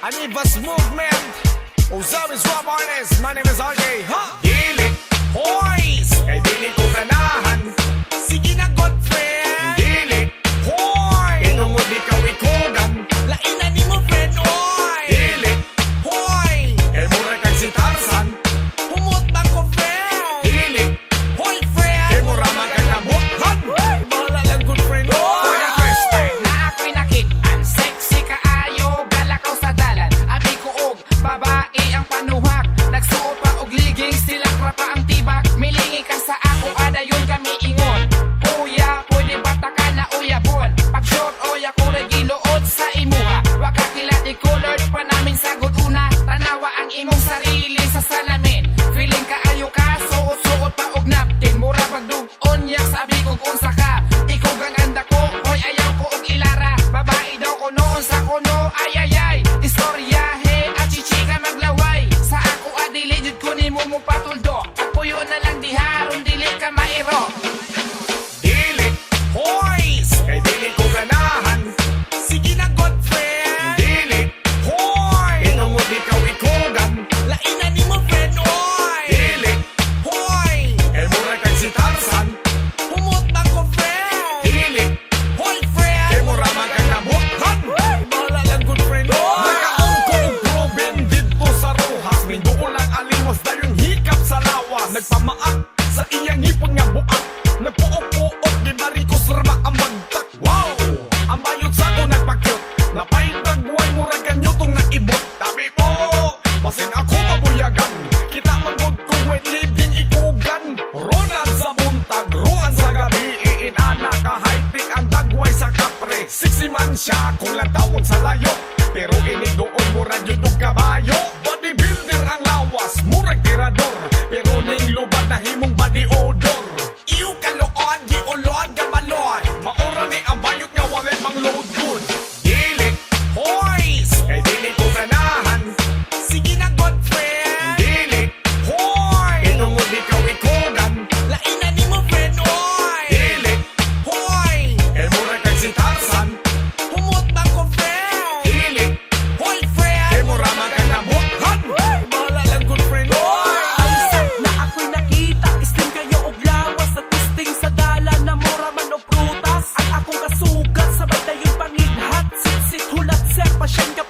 Anivas Movement, Osiris Rap Artist. My name is RJ. Dili, hoys, kay dili ko ganahan. Sige na Godfriend. Dili, hoy, inungod ikaw ikugan. Lain na ni mo friend, oy. Dili, hoy, kay mura kag si Tarzan. Humot bang ko friend. Dili, hoy friend, kay mura man kag nabukhan. Bahala lang good friend, oy. First time na ako'y nakit-an, sexy kaayo, galakaw sa dalan. Abi ko og babae ang panuhak, nagsuot pa og leggings, silang rapa ang tibak. Milingi ka sa ako, adayon kami ingon. Uya, pwede bata ka na uyabon. Pag short oya ko rin giluod sa imuha. Waka kilati colored pa namin sagod una. Tanawa ang imong sarili sa salamin. Feeling kaayo ka, suot-suot pa og napkin. Mura pagdugon yak sabi kong unsa ka. Ikaw gang anda ko, hoy ayaw ko og ilara. Babae daw ko noon sa kuno, ay. Istorya he, at chichika maglaway. Sa ako adili, jud ko ni mo patuldo. Pagpuyo na lang diharon, dili ka mairo. Dili, hoys, kay dili ko ganahan. Sige na Godfriend. Dili, hoy, inungod ikaw ikugan. Lain na ni mo friend, oy. Dili, hoy, kay mura kag si Tarzan. Humot bang ko friend. Dili, hoy friend, kay mura man kag nabukhan. Bahala lang good friend, oy. Nakaon ko og proben dito sa Rojas. Minduo lang alimos dayon hikap sa lawas. Nagpamaak sa iyang hipon nga buak. Nagpuok-puok di marikos rama ang magtak. Wow! Ang bayot sa ko nagpakyot. Napahintag buhay mura ganyo tong naibot. Tabi mo! Basin ako mabuyagan. Kita magod kung when living ikugan. Ronan sa buntag, ruan sa gabi. Iinana kahaitik ang dagway sa kapre. Siksi man siya kung latawon sa layo. Pero inidoon mura yun og kabayo. Bodybuilder ang lawas, murag tirador. Pero ning lubad na himong body odor. Iyo kaloon, di ulod ka malod. Maura ni ang bayot nga walay mang load good. Dili, hoys, kay dili ko ganahan. Sige na Godfriend. Dili, hoy, inungod ikaw ikugan. Lain na ni mo friend, oy. Dili, hoy, kay mura kag si Tarzan. Humot bang ko friend. Dili, hoy friend, kay mura man kag nabukhan. Bahala lang good friend, oy. Na ako'y nakita, istim kayo og lawas sa testing sa dala na mura man o prutas. Ang akong kasugat, sabay na yung pangidhat. Sit-sit hulat sir, pasyan ka